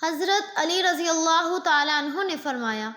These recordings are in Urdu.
حضرت علی رضی اللہ تعالیٰ عنہ نے فرمایا،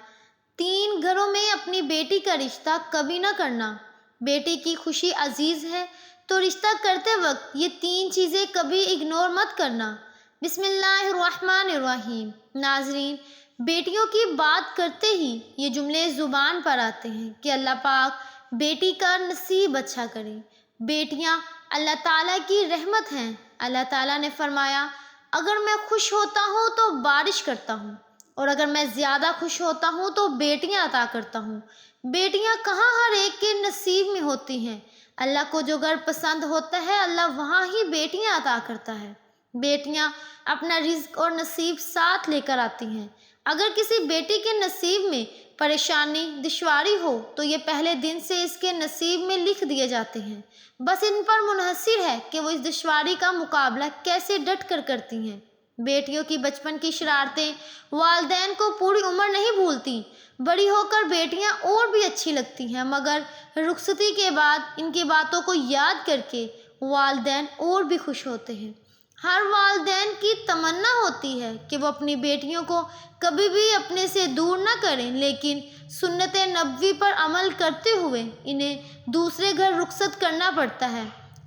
3 گھروں میں اپنی بیٹی کا رشتہ کبھی نہ کرنا۔ بیٹی کی خوشی عزیز ہے تو رشتہ کرتے وقت یہ 3 چیزیں کبھی اگنور مت کرنا۔ بسم اللہ الرحمن الرحیم۔ ناظرین، بیٹیوں کی بات کرتے ہی یہ جملے زبان پر آتے ہیں کہ اللہ پاک بیٹی کا نصیب اچھا کرے۔ بیٹیاں اللہ تعالیٰ کی رحمت ہیں۔ اللہ تعالیٰ نے فرمایا، اگر میں خوش ہوتا ہوں تو بارش کرتا ہوں، اور اگر میں زیادہ خوش ہوتا ہوں تو بیٹیاں عطا کرتا ہوں۔ بیٹیاں کہاں ہر ایک کے نصیب میں ہوتی ہیں۔ اللہ کو جو گھر پسند ہوتا ہے، اللہ وہاں ہی بیٹیاں عطا کرتا ہے۔ بیٹیاں اپنا رزق اور نصیب ساتھ لے کر آتی ہیں۔ اگر کسی بیٹی کے نصیب میں پریشانی، دشواری ہو تو یہ پہلے دن سے اس کے نصیب میں لکھ دیے جاتے ہیں۔ بس ان پر منحصر ہے کہ وہ اس دشواری کا مقابلہ کیسے ڈٹ کر کرتی ہیں۔ بیٹیوں کی بچپن کی شرارتیں والدین کو پوری عمر نہیں بھولتی۔ بڑی ہو کر بیٹیاں اور بھی اچھی لگتی ہیں، مگر رخصتی کے بعد ان کی باتوں کو یاد کر کے والدین اور بھی خوش ہوتے ہیں۔ ہر والدین کی تمنا ہوتی ہے کہ وہ اپنی بیٹیوں کو کبھی بھی اپنے سے دور نہ کریں، لیکن سنت نبوی پر عمل کرتے ہوئے انہیں دوسرے گھر رخصت کرنا پڑتا ہے۔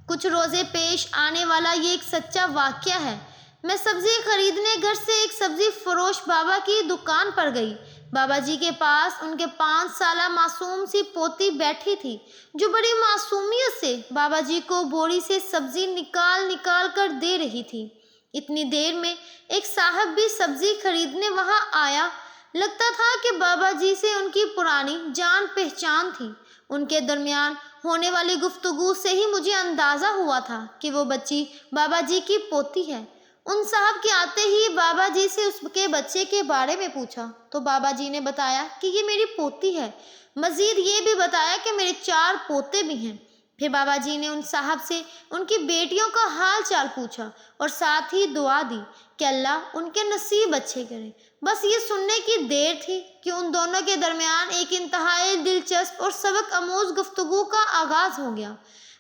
کچھ روزے پیش آنے والا یہ ایک سچا واقعہ ہے۔ میں سبزی خریدنے گھر سے ایک سبزی فروش بابا کی دکان پر گئی۔ بابا جی کے پاس ان کے 5 سالہ معصوم سی پوتی بیٹھی تھی، جو بڑی معصومیت سے بابا جی کو بوری سے سبزی نکال نکال کر دے رہی تھی۔ اتنی دیر میں ایک صاحب بھی سبزی خریدنے وہاں آیا۔ لگتا تھا کہ بابا جی سے ان کی پرانی جان پہچان تھی۔ ان کے درمیان ہونے والی گفتگو سے ہی مجھے اندازہ ہوا تھا کہ وہ بچی بابا جی کی پوتی ہے۔ ان صاحب کے آتے ہی بابا جی سے اس کے بچے کے بارے میں پوچھا تو بابا جی نے بتایا کہ یہ میری پوتی ہے۔ مزید یہ بھی بتایا کہ میرے 4 پوتے بھی ہیں۔ پھر بابا جی نے ان صاحب سے ان کی بیٹیوں کا حال چال پوچھا اور ساتھ ہی دعا دی کہ اللہ ان کے نصیب اچھے کرے۔ بس یہ سننے کی دیر تھی کہ ان دونوں کے درمیان ایک انتہائی دلچسپ اور سبق آموز گفتگو کا آغاز ہو گیا۔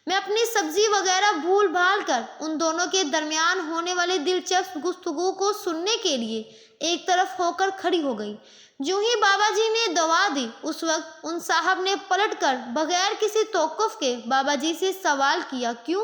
میں اپنی سبزی وغیرہ بھول بھال کر ان دونوں کے درمیان ہونے والے دلچسپ گفتگو کو سننے کے لیے ایک طرف ہو کر کھڑی ہو گئی۔ جو ہی بابا جی نے دعا دی، اس وقت ان صاحب نے پلٹ کر بغیر کسی توقف کے بابا جی سے سوال کیا، کیوں؟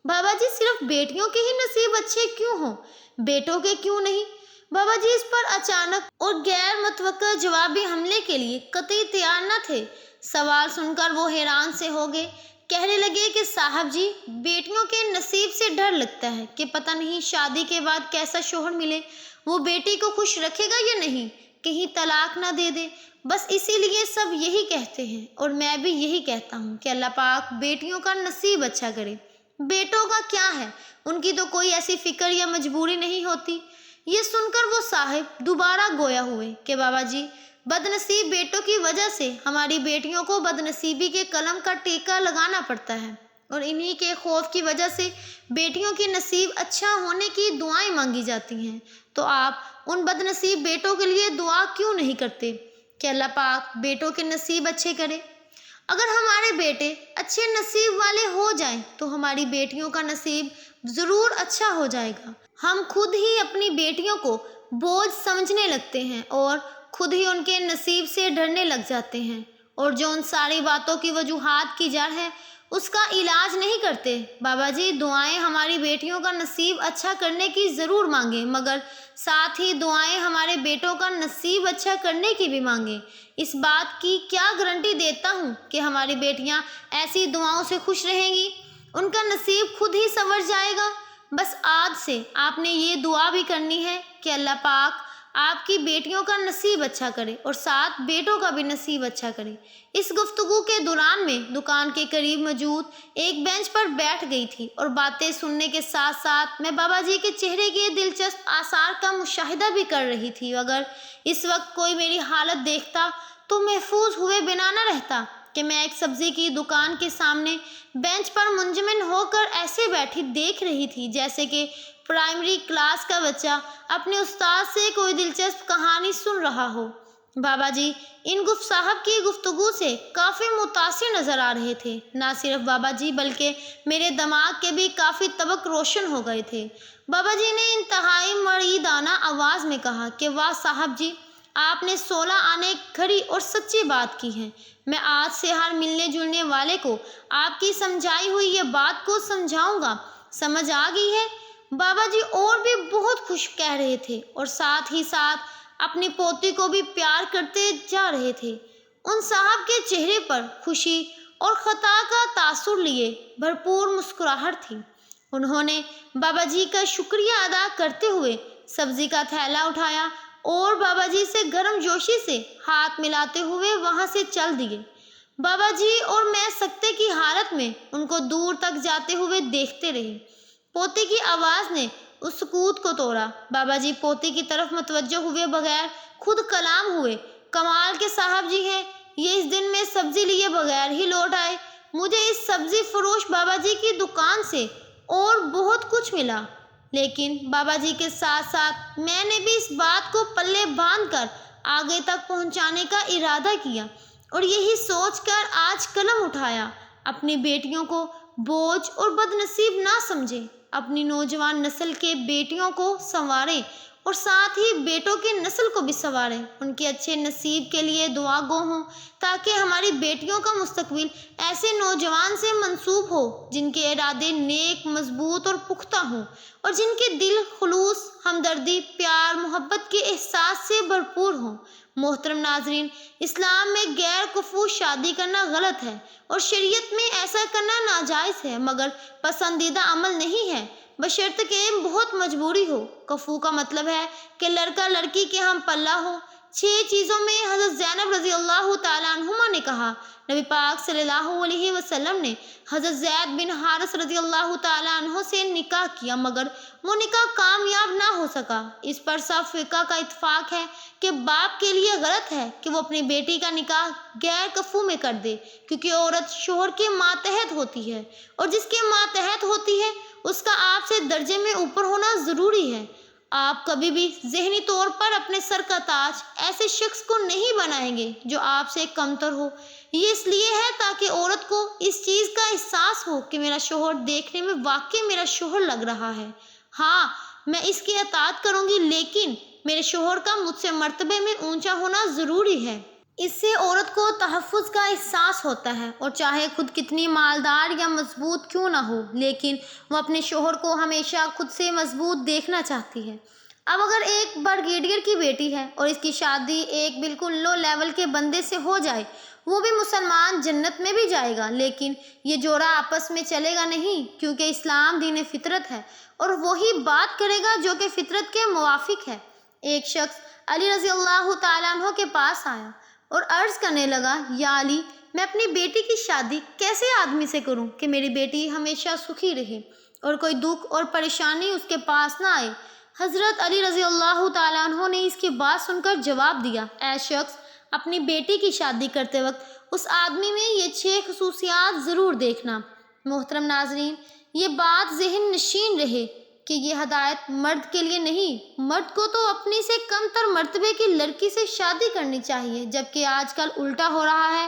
بابا جی، صرف بیٹیوں کے ہی نصیب اچھے کیوں ہوں، بیٹوں کے کیوں نہیں؟ بابا جی اس پر اچانک اور غیر متوقع جوابی حملے کے لیے قطعی تیار نہ تھے۔ سوال سن کر وہ حیران سے ہو گئے۔ کہنے لگے کہ صاحب جی، بیٹیوں کے نصیب سے ڈر لگتا ہے کہ پتہ نہیں شادی کے بعد کیسا شوہر ملے، وہ بیٹی کو خوش رکھے گا یا نہیں، کہیں طلاق نہ دے دے۔ بس اسی لیے سب یہی کہتے ہیں، اور میں بھی یہی کہتا ہوں کہ اللہ پاک بیٹیوں کا نصیب اچھا کرے۔ بیٹوں کا کیا ہے، ان کی تو کوئی ایسی فکر یا مجبوری نہیں ہوتی۔ یہ سن کر وہ صاحب دوبارہ گویا ہوئے کہ بابا جی، بد نصیب بیٹوں کی وجہ سے ہماری بیٹیوں کو بد نصیبی کے قلم کا ٹیکہ لگانا پڑتا ہے، اور انہی کے خوف کی وجہ سے بیٹیوں کے نصیب اچھا ہونے کی دعائیں مانگی جاتی ہیں۔ تو آپ ان بد نصیب بیٹوں کے لیے دعا کیوں نہیں کرتے کہ اللہ پاک بیٹوں کے نصیب اچھے کرے؟ اگر ہمارے بیٹے اچھے نصیب والے ہو جائیں تو ہماری بیٹیوں کا نصیب ضرور اچھا ہو جائے گا۔ ہم خود ہی اپنی بیٹیوں کو بوجھ سمجھنے لگتے ہیں اور خود ہی ان کے نصیب سے ڈرنے لگ جاتے ہیں، اور جو ان ساری باتوں کی وجوہات کی جڑ ہے اس کا علاج نہیں کرتے۔ بابا جی، دعائیں ہماری بیٹیوں کا نصیب اچھا کرنے کی ضرور مانگیں، مگر ساتھ ہی دعائیں ہمارے بیٹوں کا نصیب اچھا کرنے کی بھی مانگیں۔ اس بات کی کیا گارنٹی دیتا ہوں کہ ہماری بیٹیاں ایسی دعاؤں سے خوش رہیں گی؟ ان کا نصیب خود ہی سنور جائے گا۔ بس آج سے آپ نے یہ دعا بھی کرنی ہے کہ اللہ پاک آپ کی بیٹیوں کا نصیب اچھا کرے اور ساتھ بیٹوں کا بھی نصیب اچھا کرے۔ اس گفتگو کے دوران میں دکان کے قریب موجود ایک بینچ پر بیٹھ گئی تھی اور باتیں سننے کے ساتھ ساتھ میں بابا جی کے چہرے کے دلچسپ آثار کا مشاہدہ بھی کر رہی تھی۔ اگر اس وقت کوئی میری حالت دیکھتا تو محفوظ ہوئے بنا نہ رہتا کہ میں ایک سبزی کی دکان کے سامنے بینچ پر منجمد ہو کر ایسے بیٹھی دیکھ رہی تھی جیسے کہ پرائمری کلاس کا بچہ اپنے استاد سے کوئی دلچسپ کہانی سن رہا ہو۔ بابا جی ان گفت صاحب کی گفتگو سے کافی متاثر نظر آ رہے تھے۔ نہ صرف بابا جی بلکہ میرے دماغ کے بھی کافی طبق روشن ہو گئے تھے۔ بابا جی نے انتہائی مریدانہ آواز میں کہا کہ واہ صاحب جی، آپ نے 16 آنے کھڑی اور سچی بات کی ہے۔ میں آج سے ہر ملنے جلنے والے کو آپ کی سمجھائی ہوئی یہ بات کو سمجھاؤں گا۔ سمجھ آ گئی ہے؟ بابا جی اور بھی بہت خوش کہہ رہے تھے اور ساتھ ہی ساتھ اپنی پوتی کو بھی پیار کرتے جا رہے تھے۔ ان صاحب کے چہرے پر خوشی اور خطا کا تاثر لیے بھرپور مسکراہٹ تھی۔ انہوں نے بابا جی کا شکریہ ادا کرتے ہوئے سبزی کا تھیلا اٹھایا اور بابا جی سے گرم جوشی سے ہاتھ ملاتے ہوئے وہاں سے چل دیے۔ بابا جی اور میں سکتے کی حالت میں ان کو دور تک جاتے ہوئے دیکھتے رہے۔ پوتے کی آواز نے اس سکوت کو توڑا۔ بابا جی پوتے کی طرف متوجہ ہوئے بغیر خود کلام ہوئے۔ کمال کے صاحب جی ہیں، یہ اس دن میں سبزی لیے بغیر ہی لوٹ آئے۔ مجھے اس سبزی فروش بابا جی کی دکان سے اور بہت کچھ ملا، لیکن بابا جی کے ساتھ ساتھ میں نے بھی اس بات کو پلے باندھ کر آگے تک پہنچانے کا ارادہ کیا اور یہی سوچ کر آج قلم اٹھایا۔ اپنی بیٹیوں کو بوجھ اور بد نصیب نہ سمجھیں، اپنی نوجوان نسل کے بیٹیوں کو سنواریں اور ساتھ ہی بیٹوں کی نسل کو بھی سنواریں۔ ان کے اچھے نصیب کے لیے دعا گو ہوں تاکہ ہماری بیٹیوں کا مستقبل ایسے نوجوان سے منسوب ہو جن کے ارادے نیک، مضبوط اور پختہ ہوں اور جن کے دل خلوص، ہمدردی، پیار، محبت کے احساس سے بھرپور ہوں۔ محترم ناظرین، اسلام میں غیر کفو شادی کرنا غلط ہے اور شریعت میں ایسا کرنا ناجائز ہے، مگر پسندیدہ عمل نہیں ہے بشرط کہ بہت مجبوری ہو۔ کفو کا مطلب ہے کہ لڑکا لڑکی کے ہم پلہ ہو۔ 6 چیزوں میں حضرت زینب رضی اللہ تعالیٰ عنہما نے کہا، نبی پاک صلی اللہ علیہ وسلم نے حضرت زید بن حارث رضی اللہ تعالیٰ عنہ سے نکاح کیا مگر وہ نکاح کامیاب نہ ہو سکا۔ اس پر سب فقہ کا اتفاق ہے کہ باپ کے لیے غلط ہے کہ وہ اپنی بیٹی کا نکاح غیر کفو میں کر دے، کیونکہ عورت شوہر کے ماتحت ہوتی ہے اور جس کے ماتحت ہوتی ہے اس کا آپ سے درجے میں اوپر ہونا ضروری ہے۔ آپ کبھی بھی ذہنی طور پر اپنے سر کا تاج ایسے شخص کو نہیں بنائیں گے جو آپ سے کمتر ہو۔ یہ اس لیے ہے تاکہ عورت کو اس چیز کا احساس ہو کہ میرا شوہر دیکھنے میں واقعی میرا شوہر لگ رہا ہے۔ ہاں، میں اس کی اطاعت کروں گی، لیکن میرے شوہر کا مجھ سے مرتبے میں اونچا ہونا ضروری ہے۔ اس سے عورت کو تحفظ کا احساس ہوتا ہے اور چاہے خود کتنی مالدار یا مضبوط کیوں نہ ہو، لیکن وہ اپنے شوہر کو ہمیشہ خود سے مضبوط دیکھنا چاہتی ہے۔ اب اگر ایک بریگیڈیئر کی بیٹی ہے اور اس کی شادی ایک بالکل لو لیول کے بندے سے ہو جائے، وہ بھی مسلمان جنت میں بھی جائے گا، لیکن یہ جوڑا آپس میں چلے گا نہیں، کیونکہ اسلام دین فطرت ہے اور وہی بات کرے گا جو کہ فطرت کے موافق ہے۔ ایک شخص علی رضی اللہ تعالیٰ عنہ کے پاس آیا اور عرض کرنے لگا، یا علی، میں اپنی بیٹی کی شادی کیسے آدمی سے کروں کہ میری بیٹی ہمیشہ سکھی رہے اور کوئی دکھ اور پریشانی اس کے پاس نہ آئے؟ حضرت علی رضی اللہ تعالیٰ عنہ نے اس کی بات سن کر جواب دیا، اے شخص، اپنی بیٹی کی شادی کرتے وقت اس آدمی میں یہ 6 خصوصیات ضرور دیکھنا۔ محترم ناظرین، یہ بات ذہن نشین رہے کہ یہ ہدایت مرد کے لیے نہیں، مرد کو تو اپنی سے کم تر مرتبے کی لڑکی سے شادی کرنی چاہیے، جبکہ آج کل الٹا ہو رہا ہے۔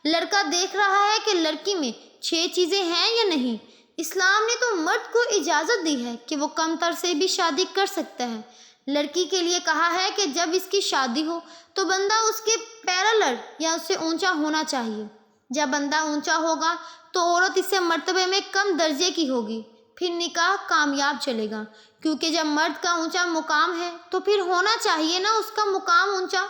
لڑکا دیکھ رہا ہے کہ لڑکی میں 6 چیزیں ہیں یا نہیں۔ اسلام نے تو مرد کو اجازت دی ہے کہ وہ کم تر سے بھی شادی کر سکتا ہے۔ لڑکی کے لیے کہا ہے کہ جب اس کی شادی ہو تو بندہ اس کے پیرالر یا اس سے اونچا ہونا چاہیے۔ جب بندہ اونچا ہوگا تو عورت اس سے مرتبے میں کم درجے کی ہوگی، پھر نکاح کامیاب چلے گا، کیونکہ جب مرد کا اونچا مقام ہے تو پھر ہونا چاہیے نا اس کا مقام اونچا۔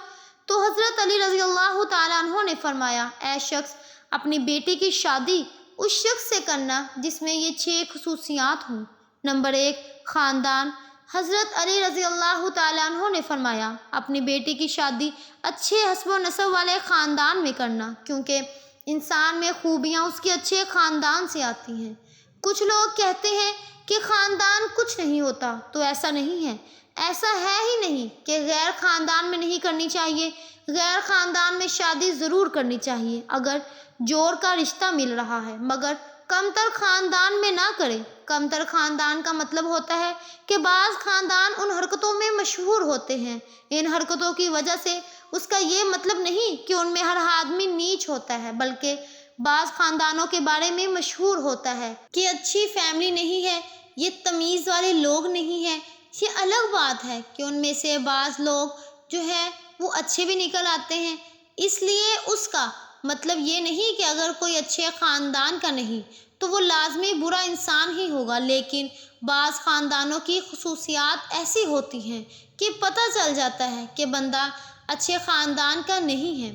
تو حضرت علی رضی اللہ تعالیٰ عنہ نے فرمایا، اے شخص، اپنی بیٹی کی شادی اس شخص سے کرنا جس میں یہ 6 خصوصیات ہوں۔ نمبر 1، خاندان۔ حضرت علی رضی اللہ تعالیٰ عنہ نے فرمایا، اپنی بیٹی کی شادی اچھے حسب و نسب والے خاندان میں کرنا، کیونکہ انسان میں خوبیاں اس کے اچھے خاندان سے آتی ہیں۔ کچھ لوگ کہتے ہیں کہ خاندان کچھ نہیں ہوتا، تو ایسا نہیں ہے، ایسا ہے ہی نہیں کہ غیر خاندان میں نہیں کرنی چاہیے۔ غیر خاندان میں شادی ضرور کرنی چاہیے اگر جوڑ کا رشتہ مل رہا ہے، مگر کم تر خاندان میں نہ کرے۔ کمتر خاندان کا مطلب ہوتا ہے کہ بعض خاندان ان حرکتوں میں مشہور ہوتے ہیں۔ ان حرکتوں کی وجہ سے اس کا یہ مطلب نہیں کہ ان میں ہر آدمی نیچ ہوتا ہے، بلکہ بعض خاندانوں کے بارے میں مشہور ہوتا ہے کہ اچھی فیملی نہیں ہے، یہ تمیز والے لوگ نہیں ہیں۔ یہ الگ بات ہے کہ ان میں سے بعض لوگ جو ہے وہ اچھے بھی نکل آتے ہیں۔ اس لیے اس کا مطلب یہ نہیں کہ اگر کوئی اچھے خاندان کا نہیں تو وہ لازمی برا انسان ہی ہوگا، لیکن بعض خاندانوں کی خصوصیات ایسی ہوتی ہیں کہ پتہ چل جاتا ہے کہ بندہ اچھے خاندان کا نہیں ہے۔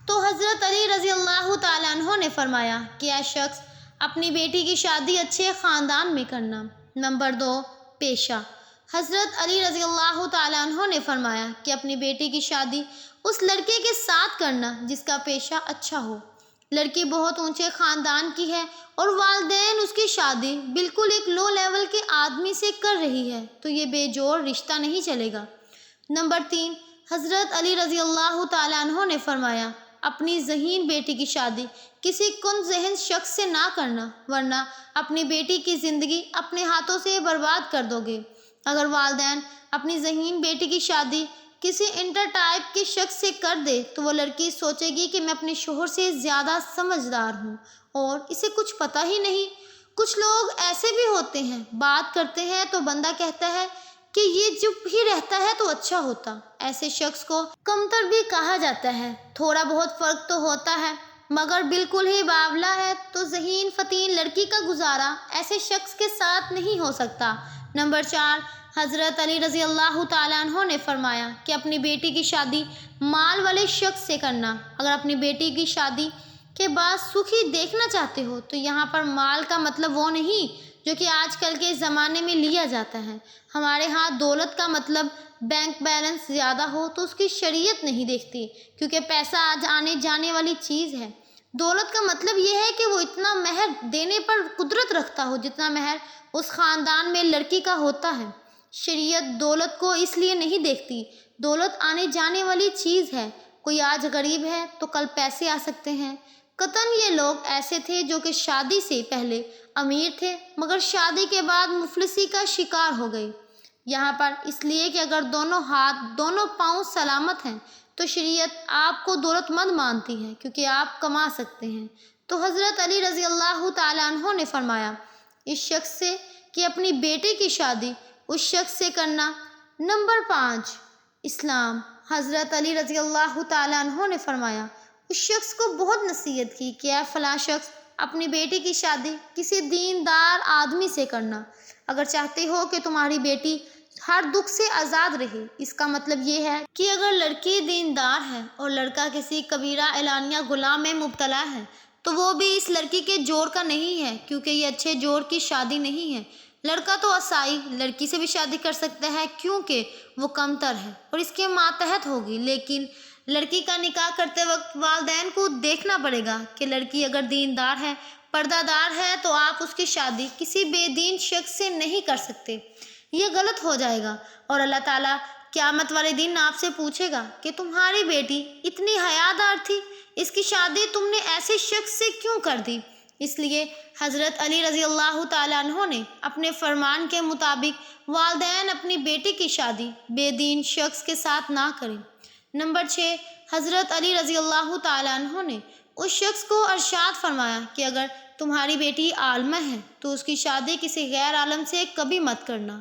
تو حضرت علی رضی اللہ تعالیٰ عنہ نے فرمایا کہ اے شخص، اپنی بیٹی کی شادی اچھے خاندان میں کرنا۔ نمبر 2، پیشہ۔ حضرت علی رضی اللہ تعالیٰ عنہ نے فرمایا کہ اپنی بیٹی کی شادی اس لڑکے کے ساتھ کرنا جس کا پیشہ اچھا ہو۔ لڑکی بہت اونچے خاندان کی ہے اور والدین اس کی شادی بالکل ایک لو لیول کے آدمی سے کر رہی ہے تو یہ بے جوڑ رشتہ نہیں چلے گا۔ نمبر 3، حضرت علی رضی اللہ تعالیٰ عنہ نے فرمایا اپنی ذہین بیٹی کی شادی کسی کند ذہن شخص سے نہ کرنا، ورنہ اپنی بیٹی کی زندگی اپنے ہاتھوں سے برباد کر دو گے۔ اگر والدین اپنی ذہین بیٹی کی شادی کسی انٹر ٹائپ کے شخص سے کر دے تو وہ لڑکی سوچے گی کہ میں اپنے شوہر سے زیادہ سمجھدار ہوں اور اسے کچھ پتہ ہی نہیں۔ کچھ لوگ ایسے بھی ہوتے ہیں، بات کرتے ہیں تو بندہ کہتا ہے کہ یہ چپ ہی رہتا ہے تو اچھا ہوتا۔ ایسے شخص کو کمتر بھی کہا جاتا ہے۔ تھوڑا بہت فرق تو ہوتا ہے، مگر بالکل ہی باولا ہے تو ذہین فتین لڑکی کا گزارا ایسے شخص کے ساتھ نہیں ہو سکتا۔ نمبر 4، حضرت علی رضی اللہ تعالیٰ عنہ نے فرمایا کہ اپنی بیٹی کی شادی مال والے شخص سے کرنا۔ اگر اپنی بیٹی کی شادی کے بعد سکھی دیکھنا چاہتے ہو تو یہاں پر مال کا مطلب وہ نہیں جو کہ آج کل کے زمانے میں لیا جاتا ہے۔ ہمارے ہاں دولت کا مطلب بینک بیلنس زیادہ ہو تو اس کی شریعت نہیں دیکھتی، کیونکہ پیسہ آج آنے جانے والی چیز ہے۔ دولت کا مطلب یہ ہے کہ وہ اتنا مہر دینے پر قدرت رکھتا ہو جتنا مہر اس خاندان میں لڑکی کا ہوتا ہے۔ شریعت دولت کو اس لیے نہیں دیکھتی، دولت آنے جانے والی چیز ہے۔ کوئی آج غریب ہے تو کل پیسے آ سکتے ہیں۔ قطعاً یہ لوگ ایسے تھے جو کہ شادی سے پہلے امیر تھے مگر شادی کے بعد مفلسی کا شکار ہو گئے۔ یہاں پر اس لیے کہ اگر دونوں ہاتھ دونوں پاؤں سلامت ہیں تو شریعت آپ کو دولت مند مانتی ہے کیونکہ آپ کما سکتے ہیں۔ تو حضرت علی رضی اللہ تعالیٰ عنہ نے فرمایا اس شخص سے کہ اپنی بیٹی کی شادی اس شخص سے کرنا۔ نمبر 5، اسلام۔ حضرت علی رضی اللہ تعالیٰ عنہ نے فرمایا اس شخص کو بہت نصیحت کی کہ اے فلاں شخص، اپنی بیٹی کی شادی کسی دیندار آدمی سے کرنا اگر چاہتے ہو کہ تمہاری بیٹی ہر دکھ سے آزاد رہے۔ اس کا مطلب یہ ہے کہ اگر لڑکی دیندار ہے اور لڑکا کسی کبیرہ اعلانیہ گناہ میں مبتلا ہے تو وہ بھی اس لڑکی کے جوڑ کا نہیں ہے، کیونکہ یہ اچھے جوڑ کی شادی نہیں ہے۔ لڑکا تو عیسائی لڑکی سے بھی شادی کر سکتا ہے کیونکہ وہ کمتر ہے اور اس کے ماتحت ہوگی، لیکن لڑکی کا نکاح کرتے وقت والدین کو دیکھنا پڑے گا کہ لڑکی اگر دیندار ہے، پردہ دار ہے تو آپ اس کی شادی کسی بے دین شخص سے نہیں کر سکتے۔ یہ غلط ہو جائے گا اور اللہ تعالیٰ قیامت والے دن آپ سے پوچھے گا کہ تمہاری بیٹی اتنی حیادار تھی، اس کی شادی تم نے ایسے شخص سے کیوں کر دی؟ اس لیے حضرت علی رضی اللہ تعالیٰ عنہ نے اپنے فرمان کے مطابق والدین اپنی بیٹی کی شادی بے دین شخص کے ساتھ نہ کریں۔ نمبر 6، حضرت علی رضی اللہ تعالیٰ عنہ نے اس شخص کو ارشاد فرمایا کہ اگر تمہاری بیٹی عالمہ ہے تو اس کی شادی کسی غیر عالم سے کبھی مت کرنا،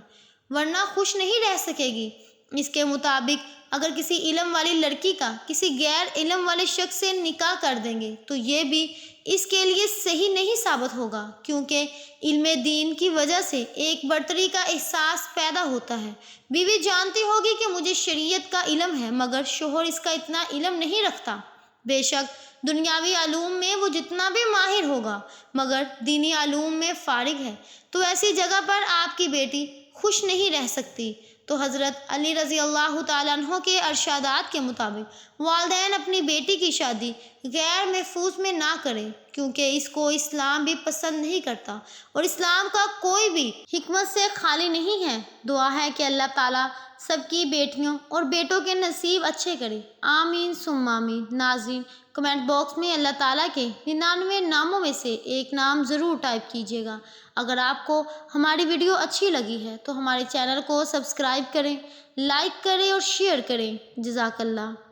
ورنہ خوش نہیں رہ سکے گی۔ اس کے مطابق اگر کسی علم والی لڑکی کا کسی غیر علم والے شخص سے نکاح کر دیں گے تو یہ بھی اس کے لیے صحیح نہیں ثابت ہوگا، کیونکہ علم دین کی وجہ سے ایک برتری کا احساس پیدا ہوتا ہے۔ بیوی جانتی ہوگی کہ مجھے شریعت کا علم ہے مگر شوہر اس کا اتنا علم نہیں رکھتا۔ بے شک دنیاوی علوم میں وہ جتنا بھی ماہر ہوگا مگر دینی علوم میں فارغ ہے، تو ایسی جگہ پر آپ کی بیٹی خوش نہیں رہ سکتی۔ تو حضرت علی رضی اللہ تعالیٰ عنہ کے ارشادات کے مطابق والدین اپنی بیٹی کی شادی غیر محفوظ میں نہ کریں، کیونکہ اس کو اسلام بھی پسند نہیں کرتا اور اسلام کا کوئی بھی حکمت سے خالی نہیں ہے۔ دعا ہے کہ اللہ تعالیٰ سب کی بیٹیوں اور بیٹوں کے نصیب اچھے کرے، آمین ثم آمین۔ ناظرین، کمنٹ باکس میں اللہ تعالیٰ کے 99 ناموں میں سے ایک نام ضرور ٹائپ کیجیے گا۔ اگر آپ کو ہماری ویڈیو اچھی لگی ہے تو ہمارے چینل کو سبسکرائب کریں، لائک کریں اور شیئر کریں۔ جزاک اللہ۔